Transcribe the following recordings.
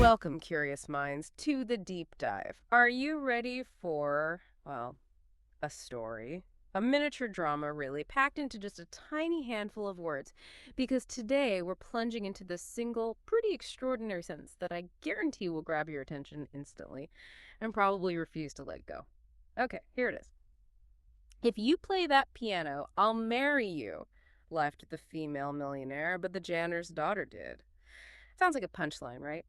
Welcome, curious minds, to the deep dive. Are you ready for, well, a story? A miniature drama, really, packed into just a tiny handful of words. Because today we're plunging into this single, pretty extraordinary sentence that I guarantee will grab your attention instantly and probably refuse to let go. Okay, here it is. If you play that piano, I'll marry you, laughed the female millionaire, but the janitor's daughter did. Sounds like a punchline, right?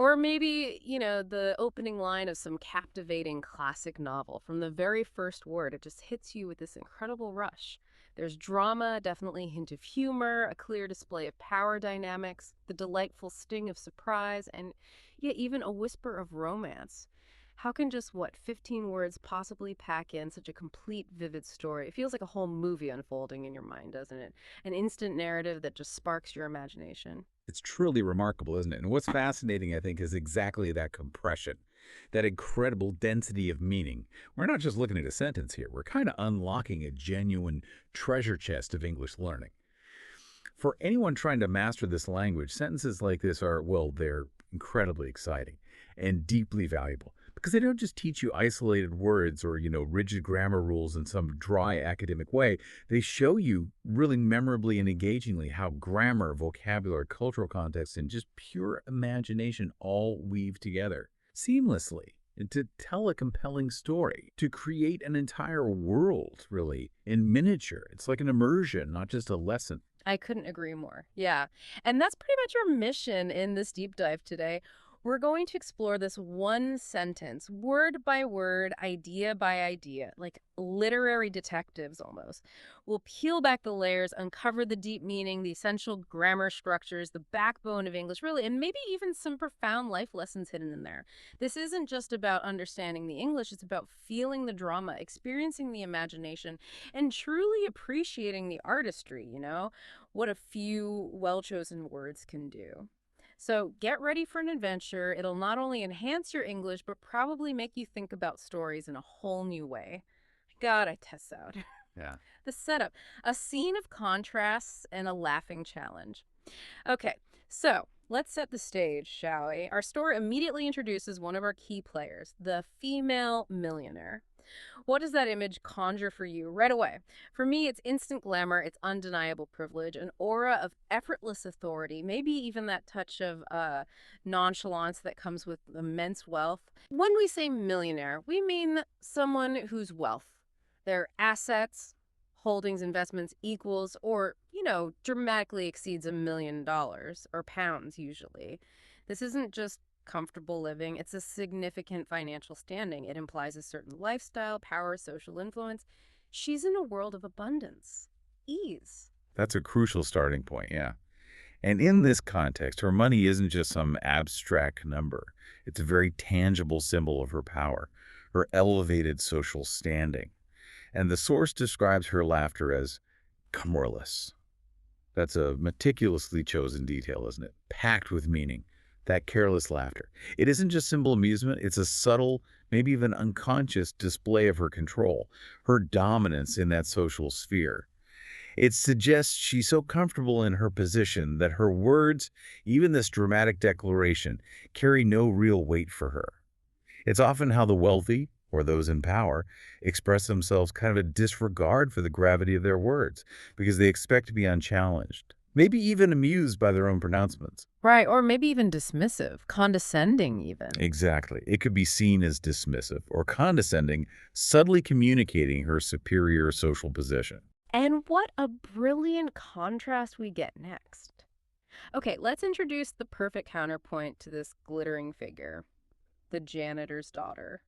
Or maybe, the opening line of some captivating classic novel. From the very first word, it just hits you with this incredible rush. There's drama, definitely a hint of humor, a clear display of power dynamics, the delightful sting of surprise, and yet even a whisper of romance. How can just, 15 words possibly pack in such a complete, vivid story? It feels like a whole movie unfolding in your mind, doesn't it? An instant narrative that just sparks your imagination. It's truly remarkable, isn't it? And what's fascinating, I think, is exactly that compression, that incredible density of meaning. We're not just looking at a sentence here. We're kind of unlocking a genuine treasure chest of English learning. For anyone trying to master this language, sentences like this are, well, they're incredibly exciting and deeply valuable because they don't just teach you isolated words or, rigid grammar rules in some dry academic way. They show you really memorably and engagingly how grammar, vocabulary, cultural context, and just pure imagination all weave together seamlessly and to tell a compelling story, to create an entire world, really, in miniature. It's like an immersion, not just a lesson. I couldn't agree more. Yeah. And that's pretty much our mission in this deep dive today. We're going to explore this one sentence, word by word, idea by idea, like literary detectives almost. We'll peel back the layers, uncover the deep meaning, the essential grammar structures, the backbone of English, really, and maybe even some profound life lessons hidden in there. This isn't just about understanding the English, it's about feeling the drama, experiencing the imagination, and truly appreciating the artistry, what a few well-chosen words can do. So get ready for an adventure. It'll not only enhance your English, but probably make you think about stories in a whole new way. God, I test out. Yeah. The setup, a scene of contrasts and a laughing challenge. Okay, so let's set the stage, shall we? Our story immediately introduces one of our key players, the female millionaire. What does that image conjure for you right away? For me, it's instant glamour, it's undeniable privilege, an aura of effortless authority, maybe even that touch of nonchalance that comes with immense wealth. When we say millionaire, we mean someone whose wealth, their assets, holdings, investments equals or, dramatically exceeds $1 million or pounds usually. This isn't just comfortable living. It's a significant financial standing. It implies a certain lifestyle, power, social influence. She's in a world of abundance, ease. That's a crucial starting point, yeah. And in this context, her money isn't just some abstract number. It's a very tangible symbol of her power, her elevated social standing. And the source describes her laughter as cumorless. That's a meticulously chosen detail, isn't it? Packed with meaning. That careless laughter. It isn't just simple amusement, it's a subtle, maybe even unconscious display of her control, her dominance in that social sphere. It suggests she's so comfortable in her position that her words, even this dramatic declaration, carry no real weight for her. It's often how the wealthy, or those in power, express themselves, kind of a disregard for the gravity of their words, because they expect to be unchallenged. Maybe even amused by their own pronouncements. Right, or maybe even dismissive, condescending even. Exactly. It could be seen as dismissive or condescending, subtly communicating her superior social position. And what a brilliant contrast we get next. Okay, let's introduce the perfect counterpoint to this glittering figure, the janitor's daughter.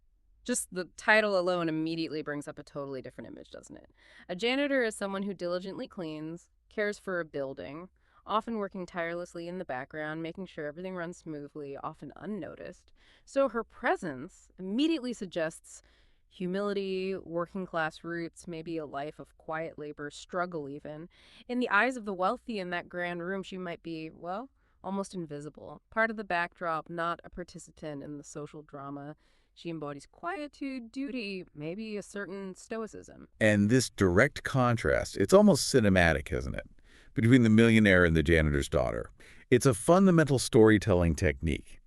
Just the title alone immediately brings up a totally different image, doesn't it? A janitor is someone who diligently cleans, cares for a building, often working tirelessly in the background, making sure everything runs smoothly, often unnoticed. So her presence immediately suggests humility, working class roots, maybe a life of quiet labor, struggle even. In the eyes of the wealthy in that grand room, she might be, well, almost invisible, part of the backdrop, not a participant in the social drama. She embodies quietude, duty, maybe a certain stoicism. And this direct contrast, it's almost cinematic, isn't it? Between the millionaire and the janitor's daughter. It's a fundamental storytelling technique.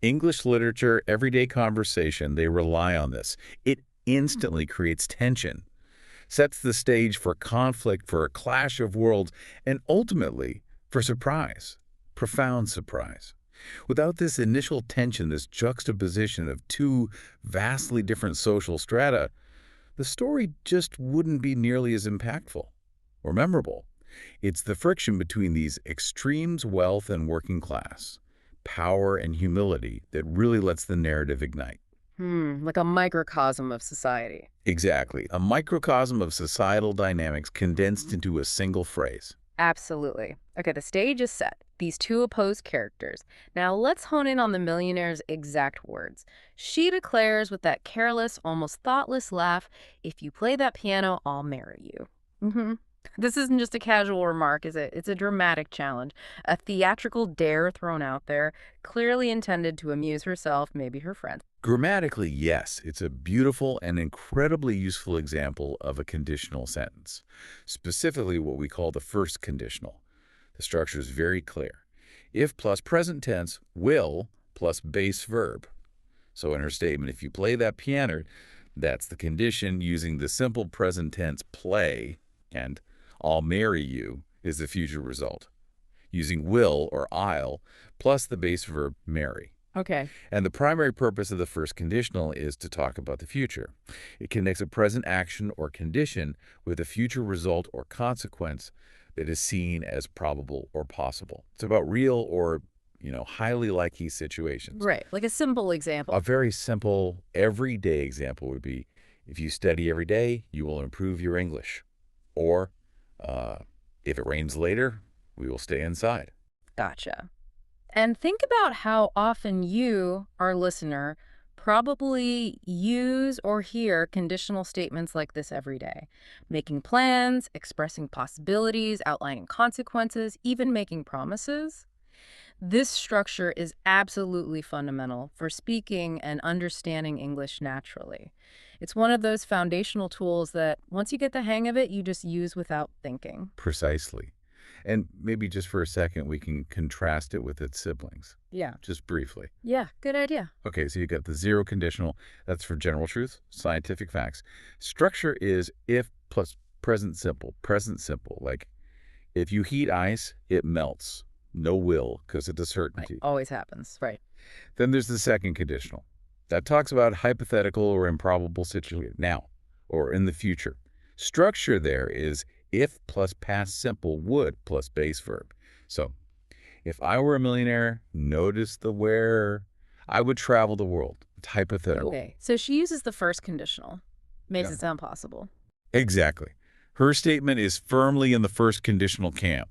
English literature, everyday conversation, they rely on this. It instantly creates tension, sets the stage for conflict, for a clash of worlds, and ultimately for surprise, profound surprise. Without this initial tension, this juxtaposition of two vastly different social strata, the story just wouldn't be nearly as impactful or memorable. It's the friction between these extremes, wealth and working class, power and humility, that really lets the narrative ignite. Like a microcosm of society. Exactly. A microcosm of societal dynamics condensed into a single phrase. Absolutely. Okay, the stage is set. These two opposed characters. Now let's hone in on the millionaire's exact words. She declares with that careless, almost thoughtless laugh, "If you play that piano, I'll marry you." This isn't just a casual remark, is it? It's a dramatic challenge, a theatrical dare thrown out there, clearly intended to amuse herself, maybe her friends. Grammatically, yes, it's a beautiful and incredibly useful example of a conditional sentence, specifically what we call the first conditional. The structure is very clear. If plus present tense, will plus base verb. So in her statement, if you play that piano, that's the condition. Using the simple present tense play, and I'll marry you is the future result. Using will or I'll plus the base verb marry. Okay. And the primary purpose of the first conditional is to talk about the future. It connects a present action or condition with a future result or consequence that is seen as probable or possible. It's about real or, highly likely situations. Right, like a simple example. A very simple, everyday example would be, if you study every day, you will improve your English. Or, if it rains later, we will stay inside. Gotcha. And think about how often you, our listener, probably use or hear conditional statements like this every day. Making plans, expressing possibilities, outlining consequences, even making promises. This structure is absolutely fundamental for speaking and understanding English naturally. It's one of those foundational tools that once you get the hang of it, you just use without thinking. Precisely. And maybe just for a second, we can contrast it with its siblings, Yeah. just briefly. Yeah, good idea. Okay, so you got the zero conditional. That's for general truth, scientific facts. Structure is if plus present simple. Present simple, like if you heat ice, it melts. No will, because it's a certainty. Right. Always happens, right. Then there's the second conditional. That talks about hypothetical or improbable situation now or in the future. Structure there is if plus past simple would plus base verb. So if I were a millionaire, notice the where, I would travel the world. It's hypothetical. Okay, so she uses the first conditional. Makes Yeah. it sound possible. Exactly. Her statement is firmly in the first conditional camp,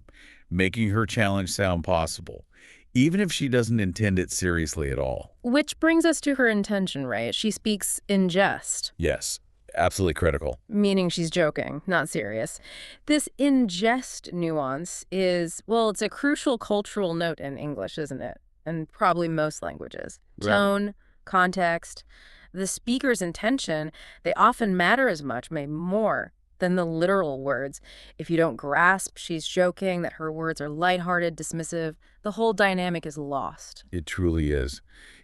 making her challenge sound possible, even if she doesn't intend it seriously at all. Which brings us to her intention, right? She speaks in jest, Yes, absolutely critical. meaning she's joking, not serious. This in jest nuance is, well, it's a crucial cultural note in English, isn't it? And probably most languages. Right. Tone, context, the speaker's intention, they often matter as much, maybe more, than the literal words. If you don't grasp she's joking, that her words are lighthearted, dismissive, the whole dynamic is lost. It truly is.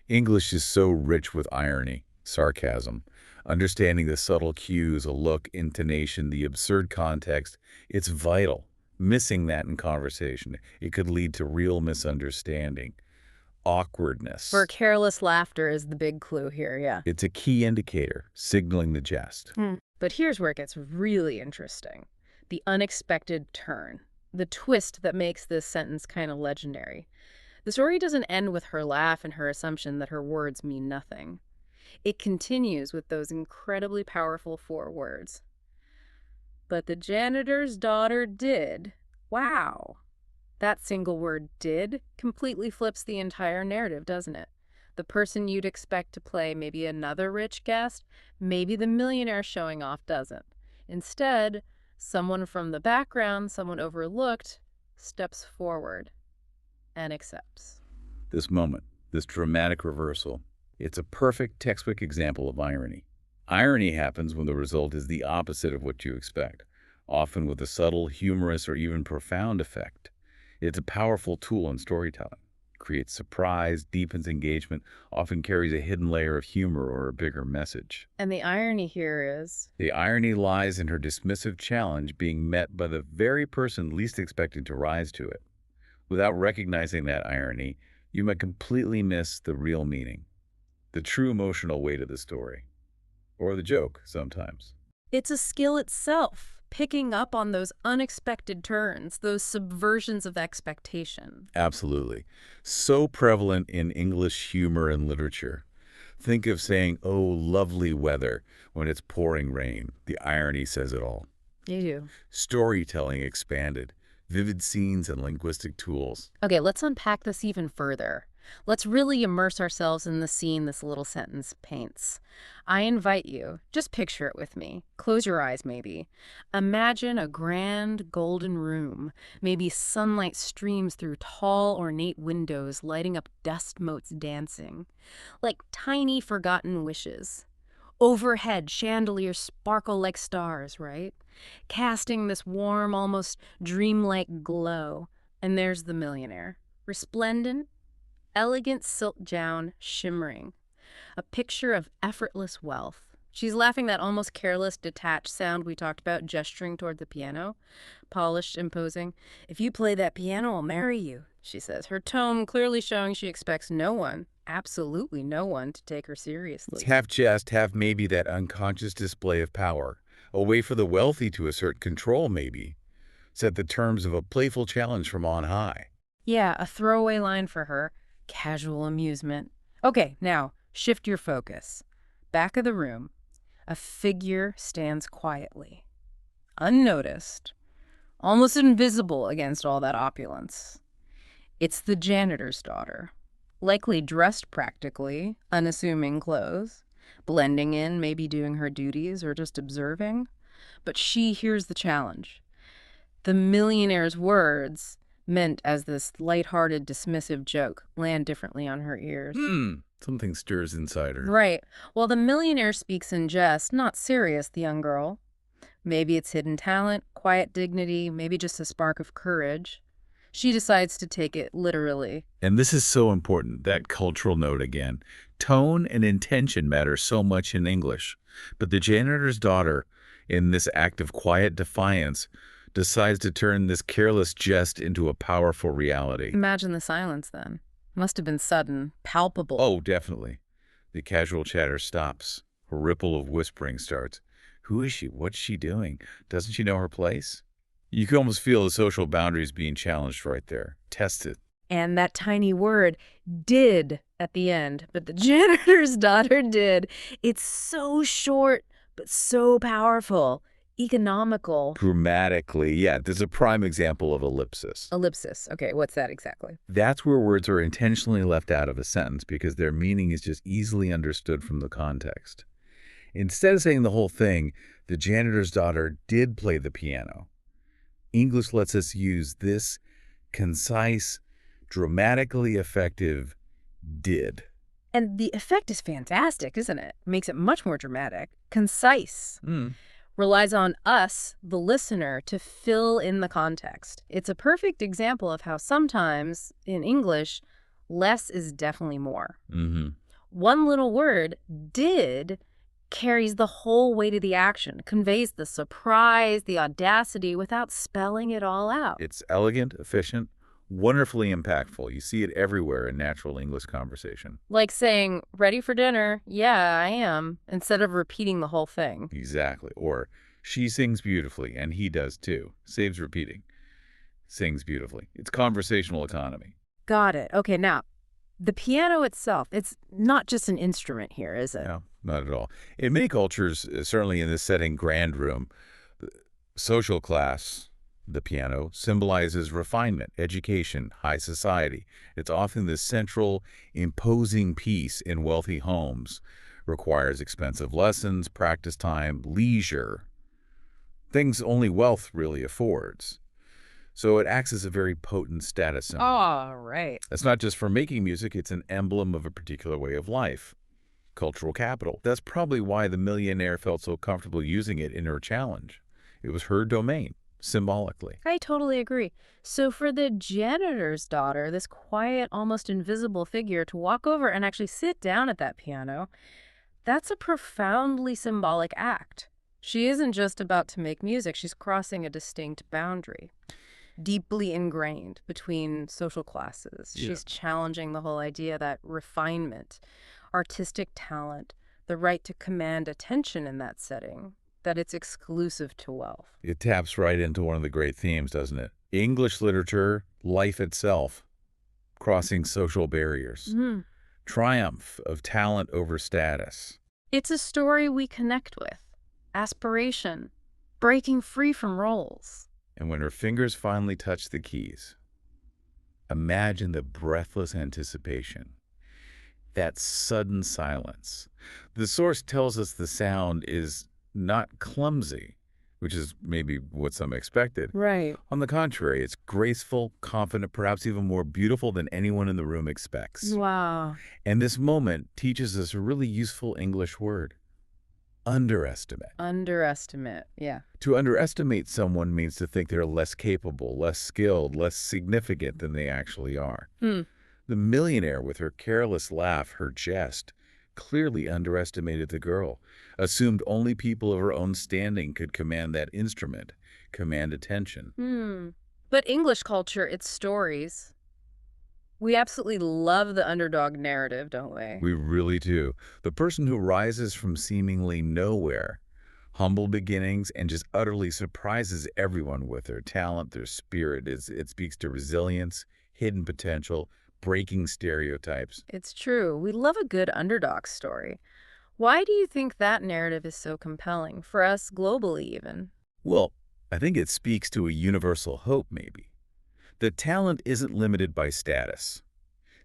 English is so rich with irony, sarcasm, understanding the subtle cues, a look, intonation, the absurd context. It's vital. Missing that in conversation, it could lead to real misunderstanding, awkwardness. For careless laughter is the big clue here, yeah. It's a key indicator, signaling the jest. But here's where it gets really interesting. The unexpected turn. The twist that makes this sentence kind of legendary. The story doesn't end with her laugh and her assumption that her words mean nothing. It continues with those incredibly powerful 4 words. But the janitor's daughter did. Wow. That single word did completely flips the entire narrative, doesn't it? The person you'd expect to play maybe another rich guest, maybe the millionaire showing off doesn't. Instead, someone from the background, someone overlooked, steps forward and accepts. This moment, this dramatic reversal, it's a perfect textbook example of irony. Irony happens when the result is the opposite of what you expect, often with a subtle, humorous, or even profound effect. It's a powerful tool in storytelling. creates surprise, deepens engagement, often carries a hidden layer of humor or a bigger message. And the irony here is, The irony lies in her dismissive challenge being met by the very person least expecting to rise to it. Without recognizing that irony, you might completely miss the real meaning, the true emotional weight of the story, or the joke sometimes. it's a skill itself, picking up on those unexpected turns, those subversions of expectation. Absolutely. So prevalent in English humor and literature. Think of saying, "Oh, lovely weather," when it's pouring rain. The irony says it all. You do. Storytelling expanded, vivid scenes and linguistic tools. Okay, let's unpack this even further. Let's really immerse ourselves in the scene this little sentence paints. I invite you, just picture it with me. Close your eyes, maybe. Imagine a grand golden room. Maybe sunlight streams through tall, ornate windows, lighting up dust motes dancing. Like tiny, forgotten wishes. Overhead, chandeliers sparkle like stars, right? Casting this warm, almost dreamlike glow. And there's the millionaire. Resplendent, elegant silk gown shimmering, a picture of effortless wealth. She's laughing that almost careless, detached sound we talked about, gesturing toward the piano, polished, imposing. "If you play that piano, I'll marry you," she says, her tone clearly showing she expects no one, absolutely no one, to take her seriously. It's half jest, half maybe that unconscious display of power, a way for the wealthy to assert control maybe, set the terms of a playful challenge from on high. Yeah, a throwaway line for her. Casual amusement. Okay, now, shift your focus. Back of the room, a figure stands quietly, unnoticed, almost invisible against all that opulence. It's the janitor's daughter, likely dressed practically, unassuming clothes, blending in, maybe doing her duties or just observing. But she hears the challenge. The millionaire's words, meant as this lighthearted, dismissive joke, land differently on her ears. Something stirs inside her. Right. While the millionaire speaks in jest, not serious, the young girl. Maybe it's hidden talent, quiet dignity, maybe just a spark of courage. She decides to take it literally. And this is so important, that cultural note again. Tone and intention matter so much in English. But the janitor's daughter, in this act of quiet defiance, decides to turn this careless jest into a powerful reality. Imagine the silence then. Must have been sudden, palpable. Oh, definitely. The casual chatter stops. A ripple of whispering starts. Who is she? What's she doing? Doesn't she know her place? You can almost feel the social boundaries being challenged right there. Tested. And that tiny word, did, at the end. But the janitor's daughter did. It's so short, but so powerful. Economical. Grammatically, yeah, there's a prime example of ellipsis. Ellipsis. Okay, what's that exactly? That's where words are intentionally left out of a sentence because their meaning is just easily understood from the context. Instead of saying the whole thing, the janitor's daughter did play the piano. English lets us use this concise, dramatically effective did. And the effect is fantastic, isn't it? Makes it much more dramatic. Concise. Relies on us, the listener, to fill in the context. It's a perfect example of how sometimes, in English, less is definitely more. One little word, did, carries the whole weight of the action, conveys the surprise, the audacity, without spelling it all out. It's elegant, efficient, wonderfully impactful. You see it everywhere in natural English conversation. Like saying, ready for dinner? Yeah, I am, instead of repeating the whole thing. Exactly. Or, she sings beautifully, and he does too. Saves repeating. Sings beautifully. It's conversational economy. Got it. Okay, now, the piano itself, it's not just an instrument here, is it? No, not at all. In many cultures, certainly in this setting, grand room, social class, the piano symbolizes refinement, education, high society. It's often the central, imposing piece in wealthy homes. Requires expensive lessons, practice time, leisure. Things only wealth really affords. So it acts as a very potent status symbol. Oh, right. It's not just for making music, it's an emblem of a particular way of life. Cultural capital. That's probably why the millionaire felt so comfortable using it in her challenge. It was her domain. symbolically. I totally agree. So for the janitor's daughter, this quiet, almost invisible figure to walk over and actually sit down at that piano, that's a profoundly symbolic act. She isn't just about to make music, she's crossing a distinct boundary, deeply ingrained between social classes. Yeah. She's challenging the whole idea that refinement, artistic talent, the right to command attention in that setting, that it's exclusive to wealth. It taps right into one of the great themes, doesn't it? English literature, life itself, crossing social barriers, triumph of talent over status. It's a story we connect with, aspiration, breaking free from roles. And when her fingers finally touch the keys, imagine the breathless anticipation, that sudden silence. The source tells us the sound is not clumsy, which is maybe what some expected. Right. On the contrary, it's graceful, confident, perhaps even more beautiful than anyone in the room expects. Wow. And this moment teaches us a really useful English word: underestimate. Underestimate, yeah. To underestimate someone means to think they're less capable, less skilled, less significant than they actually are. The millionaire, with her careless laugh, her jest, clearly underestimated the girl, assumed only people of her own standing could command that instrument, command attention. But English culture, its stories, we absolutely love the underdog narrative, don't we? We really do. The person who rises from seemingly nowhere, humble beginnings, and just utterly surprises everyone with their talent, their spirit. It speaks to resilience, hidden potential, breaking stereotypes. It's true. We love a good underdog story. Why do you think that narrative is so compelling, for us globally even? Well, I think it speaks to a universal hope, maybe. That talent isn't limited by status.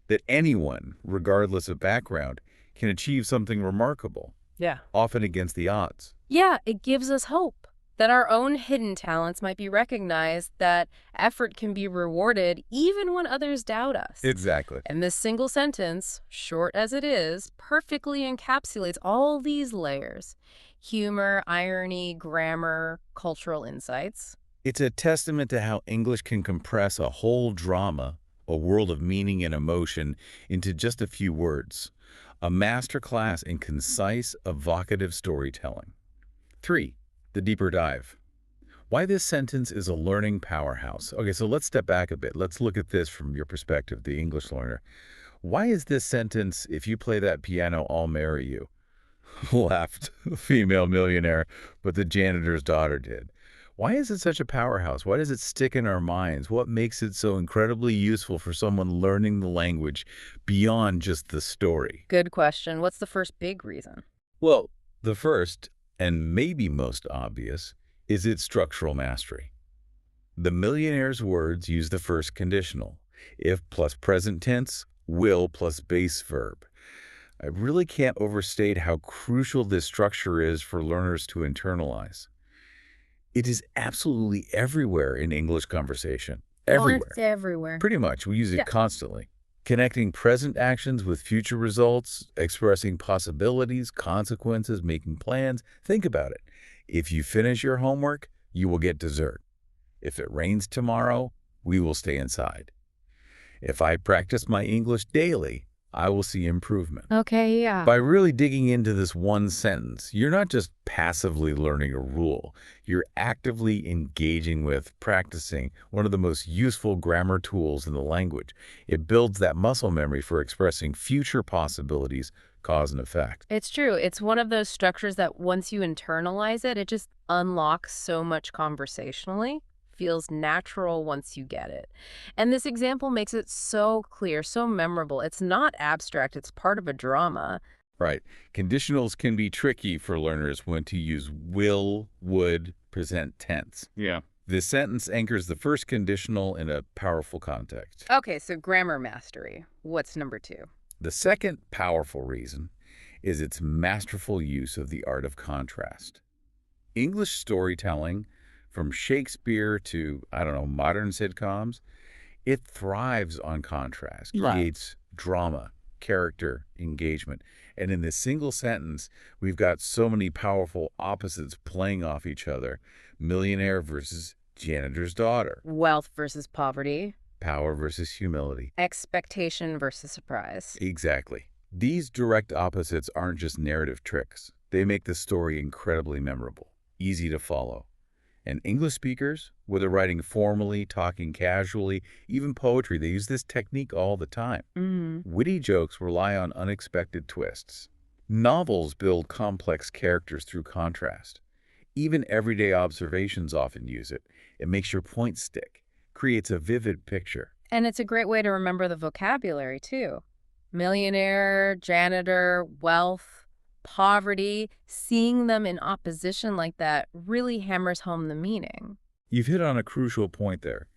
That anyone, regardless of background, can achieve something remarkable, Yeah. often against the odds. Yeah, it gives us hope that our own hidden talents might be recognized, that effort can be rewarded even when others doubt us. Exactly. And this single sentence, short as it is, perfectly encapsulates all these layers: humor, irony, grammar, cultural insights. It's a testament to how English can compress a whole drama, a world of meaning and emotion, into just a few words. A masterclass in concise, evocative storytelling. 3. The deeper dive. Why this sentence is a learning powerhouse. Okay, so let's step back a bit. Let's look at this from your perspective, the English learner. Why is this sentence, "If you play that piano, I'll marry you"? Laughed a female millionaire, but the janitor's daughter did. Why is it such a powerhouse? Why does it stick in our minds? What makes it so incredibly useful for someone learning the language beyond just the story? Good question. What's the first big reason? Well, the first, and maybe most obvious, is its structural mastery. The millionaire's words use the first conditional, if plus present tense, will plus base verb. I really can't overstate how crucial this structure is for learners to internalize. It is absolutely everywhere in English conversation. Everywhere. Oh, it's everywhere. Pretty much. We use it Yeah. constantly. Connecting present actions with future results, expressing possibilities, consequences, making plans. Think about it. If you finish your homework, you will get dessert. If it rains tomorrow, we will stay inside. If I practice my English daily, I will see improvement. Okay, yeah. By really digging into this one sentence, you're not just passively learning a rule. You're actively engaging with, practicing one of the most useful grammar tools in the language. It builds that muscle memory for expressing future possibilities, cause and effect. It's true. It's one of those structures that once you internalize it, it just unlocks so much conversationally. Feels natural once you get it. And this example makes it so clear, so memorable. It's not abstract. It's part of a drama. Right. Conditionals can be tricky for learners when to use will, would, present tense. Yeah. This sentence anchors the first conditional in a powerful context. Okay, so grammar mastery. What's number 2? The second powerful reason is its masterful use of the art of contrast. English storytelling, from Shakespeare to, modern sitcoms, it thrives on contrast, Right. creates drama, character, engagement. And in this single sentence, we've got so many powerful opposites playing off each other. Millionaire versus Janitor's daughter. Wealth versus poverty. Power versus humility. Expectation versus surprise. Exactly. These direct opposites aren't just narrative tricks. They make the story incredibly memorable, easy to follow. And English speakers, whether writing formally, talking casually, even poetry, they use this technique all the time. Witty jokes rely on unexpected twists. Novels build complex characters through contrast. Even everyday observations often use it. It makes your point stick, creates a vivid picture. And it's a great way to remember the vocabulary, too. Millionaire, janitor, wealth, poverty, seeing them in opposition like that really hammers home the meaning. You've hit on a crucial point there.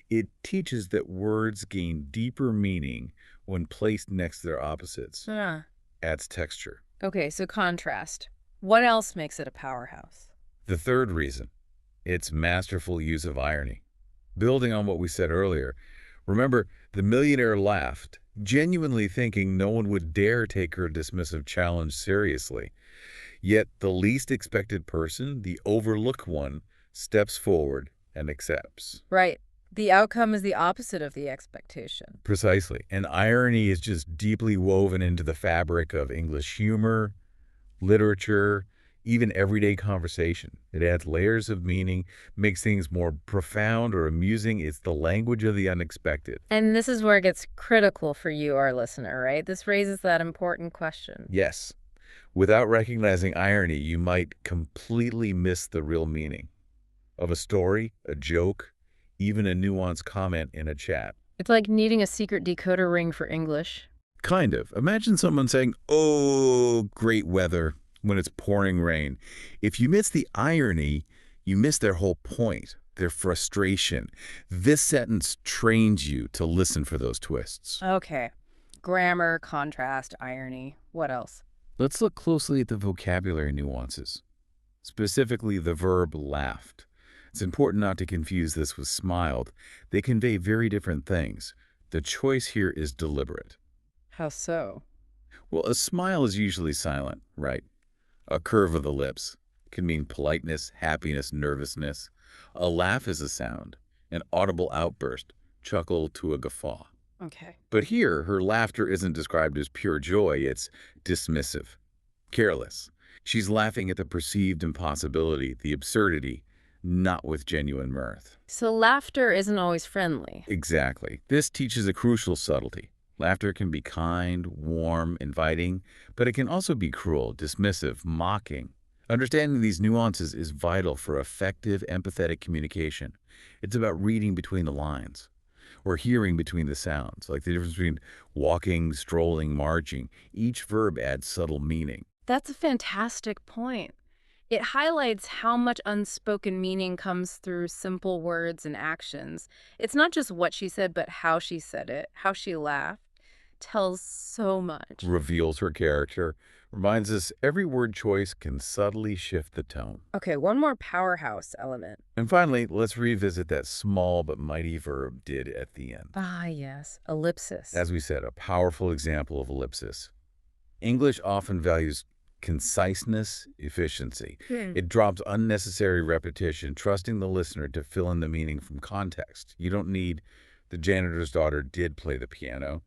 It teaches that words gain deeper meaning when placed next to their opposites. Yeah. Adds texture. Okay, so contrast. What else makes it a powerhouse? The third reason, its masterful use of irony. Building on what we said earlier, remember, the millionaire laughed, genuinely thinking no one would dare take her dismissive challenge seriously. Yet the least expected person, the overlooked one, steps forward and accepts. Right. The outcome is the opposite of the expectation. Precisely. And irony is just deeply woven into the fabric of English humor, literature, even everyday conversation. It adds layers of meaning, makes things more profound or amusing. It's the language of the unexpected. And this is where it gets critical for you, our listener, right? This raises that important question. Yes. Without recognizing irony, you might completely miss the real meaning of a story, a joke, even a nuanced comment in a chat. It's like needing a secret decoder ring for English. Kind of. Imagine someone saying, "Oh, great weather," when it's pouring rain. If you miss the irony, you miss their whole point, their frustration. This sentence trains you to listen for those twists. Okay. Grammar, contrast, irony. What else? Let's look closely at the vocabulary nuances, specifically the verb laughed. It's important not to confuse this with smiled. They convey very different things. The choice here is deliberate. How so? Well, a smile is usually silent, right? A curve of the lips can mean politeness, happiness, nervousness. A laugh is a sound, an audible outburst, chuckle to a guffaw. Okay. But here, her laughter isn't described as pure joy. It's dismissive, careless. She's laughing at the perceived impossibility, the absurdity, not with genuine mirth. So laughter isn't always friendly. Exactly. This teaches a crucial subtlety. Laughter can be kind, warm, inviting, but it can also be cruel, dismissive, mocking. Understanding these nuances is vital for effective, empathetic communication. It's about reading between the lines, or hearing between the sounds, like the difference between walking, strolling, marching. Each verb adds subtle meaning. That's a fantastic point. It highlights how much unspoken meaning comes through simple words and actions. It's not just what she said, but how she said it, how she laughed. Tells so much. Reveals her character, reminds us every word choice can subtly shift the tone. Okay, one more powerhouse element. And finally, let's revisit that small but mighty verb did at the end. Ah, yes, ellipsis. As we said, a powerful example of ellipsis. English often values conciseness, efficiency. It drops unnecessary repetition, trusting the listener to fill in the meaning from context. You don't need the janitor's daughter did play the piano.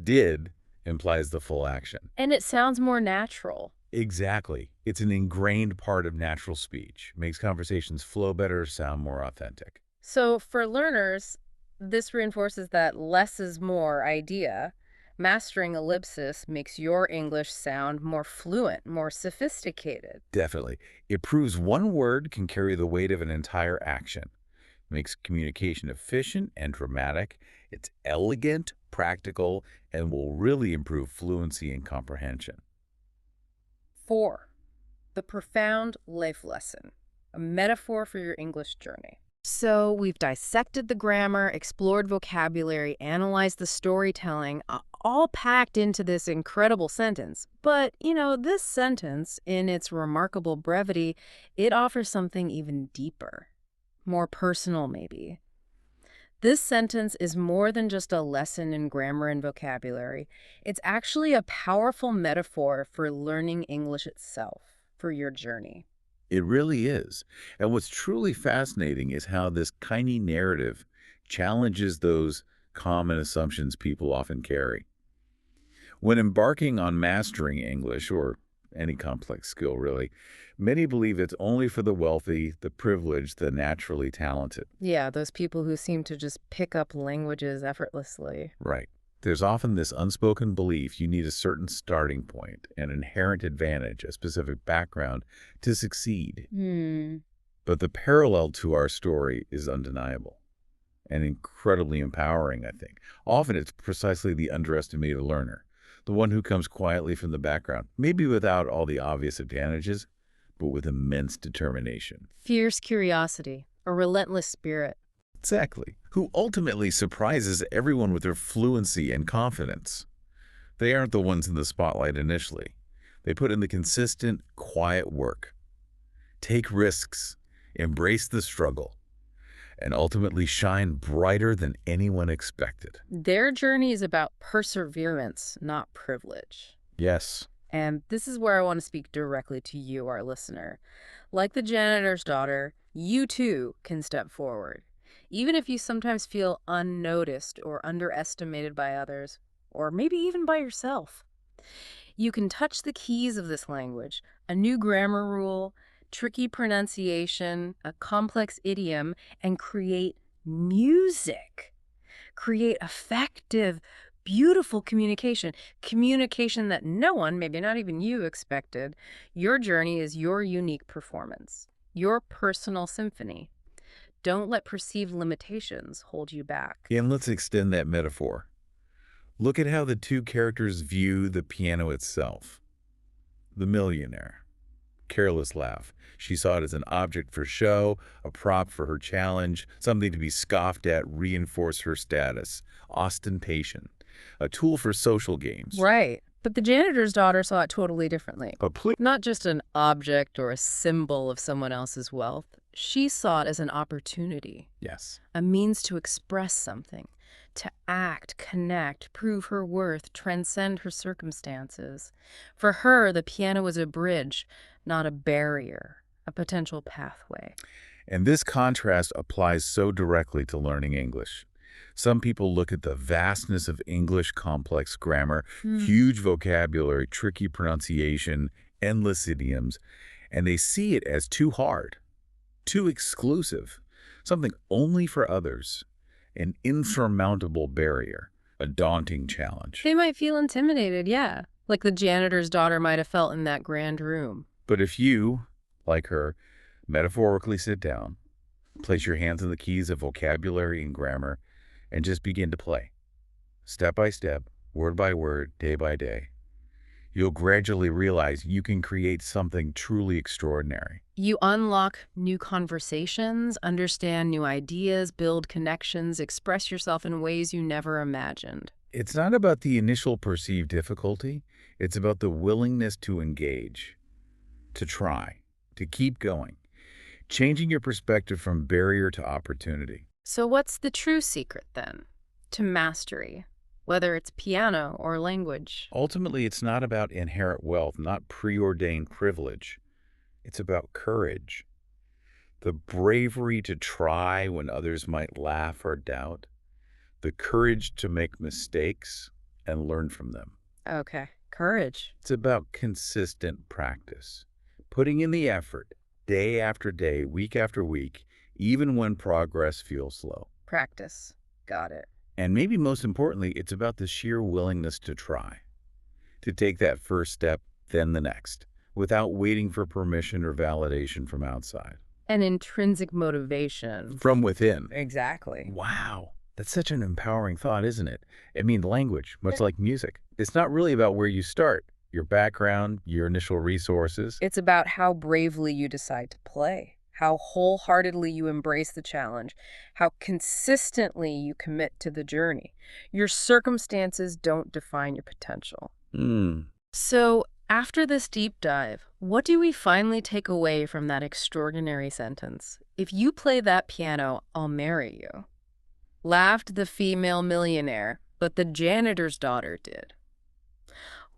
Did implies the full action. And it sounds more natural. Exactly. It's an ingrained part of natural speech. Makes conversations flow better, sound more authentic. So for learners, this reinforces that less is more idea. Mastering ellipsis makes your English sound more fluent, more sophisticated. Definitely. It proves one word can carry the weight of an entire action. Makes communication efficient and dramatic. It's elegant, practical, and will really improve fluency and comprehension. 4. The profound life lesson, a metaphor for your English journey. So we've dissected the grammar, explored vocabulary, analyzed the storytelling, all packed into this incredible sentence. But, this sentence, in its remarkable brevity, it offers something even deeper, more personal maybe. This sentence is more than just a lesson in grammar and vocabulary. It's actually a powerful metaphor for learning English itself, for your journey. It really is. And what's truly fascinating is how this tiny narrative challenges those common assumptions people often carry. When embarking on mastering English, or any complex skill really, many believe it's only for the wealthy, the privileged, the naturally talented. Yeah, those people who seem to just pick up languages effortlessly. Right. There's often this unspoken belief you need a certain starting point, an inherent advantage, a specific background to succeed. Hmm. But the parallel to our story is undeniable and incredibly empowering, I think. Often it's precisely the underestimated learner, the one who comes quietly from the background, maybe without all the obvious advantages, but with immense determination. Fierce curiosity, a relentless spirit. Exactly. Who ultimately surprises everyone with their fluency and confidence. They aren't the ones in the spotlight initially. They put in the consistent, quiet work, take risks, embrace the struggle, and ultimately shine brighter than anyone expected. Their journey is about perseverance, not privilege. Yes. And this is where I want to speak directly to you, our listener. Like the janitor's daughter, you too can step forward. Even if you sometimes feel unnoticed or underestimated by others, or maybe even by yourself. You can touch the keys of this language, a new grammar rule, tricky pronunciation, a complex idiom, and create music. Create effective, beautiful communication. Communication that no one, maybe not even you, expected. Your journey is your unique performance, your personal symphony. Don't let perceived limitations hold you back. And let's extend that metaphor. Look at how the two characters view the piano itself. The millionaire. Careless laugh. She saw it as an object for show, a prop for her challenge, something to be scoffed at, reinforce her status. Ostentation. A tool for social games. Right. But the janitor's daughter saw it totally differently. Please. Not just an object or a symbol of someone else's wealth. She saw it as an opportunity, Yes. a means to express something, to act, connect, prove her worth, transcend her circumstances. For her, the piano was a bridge, not a barrier, a potential pathway. And this contrast applies so directly to learning English. Some people look at the vastness of English complex grammar, huge vocabulary, tricky pronunciation, endless idioms, and they see it as too hard, too exclusive, something only for others, an insurmountable barrier, a daunting challenge. They might feel intimidated, yeah, like the janitor's daughter might have felt in that grand room. But if you, like her, metaphorically sit down, place your hands on the keys of vocabulary and grammar, and just begin to play, step by step, word by word, day by day, you'll gradually realize you can create something truly extraordinary. You unlock new conversations, understand new ideas, build connections, express yourself in ways you never imagined. It's not about the initial perceived difficulty. It's about the willingness to engage, to try, to keep going, changing your perspective from barrier to opportunity. So what's the true secret, then, to mastery, whether it's piano or language? Ultimately, it's not about inherent wealth, not preordained privilege. It's about courage, the bravery to try when others might laugh or doubt, the courage to make mistakes and learn from them. Okay, courage. It's about consistent practice, putting in the effort day after day, week after week, even when progress feels slow. Practice. Got it. And maybe most importantly, it's about the sheer willingness to try, to take that first step, then the next, without waiting for permission or validation from outside. An intrinsic motivation. From within. Exactly. Wow. That's such an empowering thought, isn't it? I mean, language, much like music, it's not really about where you start, your background, your initial resources. It's about how bravely you decide to play, how wholeheartedly you embrace the challenge, how consistently you commit to the journey. Your circumstances don't define your potential. So, after this deep dive, what do we finally take away from that extraordinary sentence? If you play that piano, I'll marry you. Laughed the female millionaire, but the janitor's daughter did.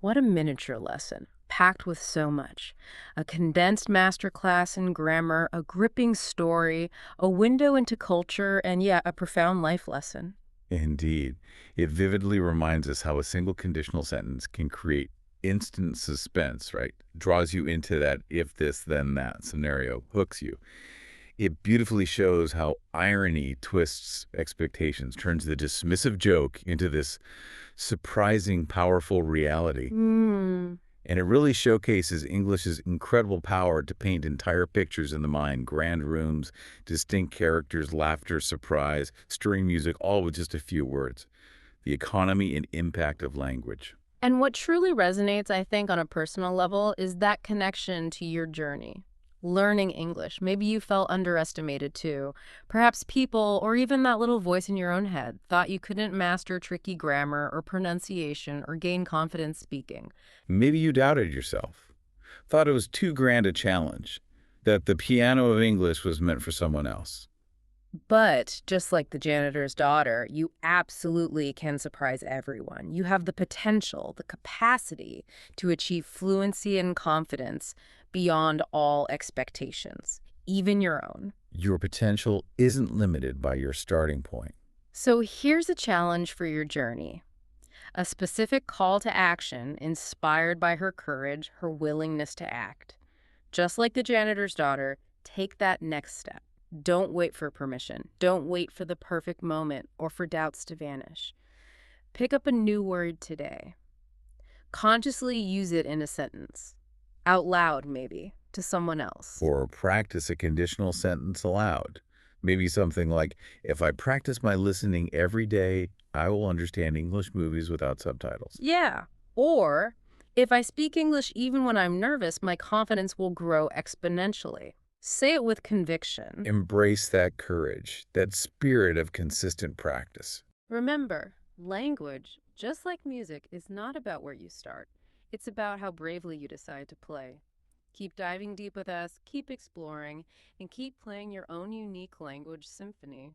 What a miniature lesson. packed with so much. A condensed masterclass in grammar, a gripping story, a window into culture, and yeah, a profound life lesson. Indeed. It vividly reminds us how a single conditional sentence can create instant suspense, right? Draws you into that if this, then that scenario, hooks you. It beautifully shows how irony twists expectations, turns the dismissive joke into this surprising, powerful reality. Hmm. And it really showcases English's incredible power to paint entire pictures in the mind, grand rooms, distinct characters, laughter, surprise, stirring music, all with just a few words. The economy and impact of language. And what truly resonates, I think, on a personal level is that connection to your journey. Learning English. Maybe you felt underestimated too. Perhaps people, or even that little voice in your own head, thought you couldn't master tricky grammar or pronunciation or gain confidence speaking. Maybe you doubted yourself, thought it was too grand a challenge, that the piano of English was meant for someone else. But just like the janitor's daughter, you absolutely can surprise everyone. You have the potential, the capacity to achieve fluency and confidence beyond all expectations, even your own. Your potential isn't limited by your starting point. So here's a challenge for your journey. A specific call to action inspired by her courage, her willingness to act. Just like the janitor's daughter, take that next step. Don't wait for permission. Don't wait for the perfect moment or for doubts to vanish. Pick up a new word today. Consciously use it in a sentence. Out loud, maybe, to someone else. Or practice a conditional sentence aloud. Maybe something like, if I practice my listening every day, I will understand English movies without subtitles. Yeah. Or, if I speak English even when I'm nervous, my confidence will grow exponentially. Say it with conviction. Embrace that courage, that spirit of consistent practice. Remember, language, just like music, is not about where you start. It's about how bravely you decide to play. Keep diving deep with us, keep exploring, and keep playing your own unique language symphony.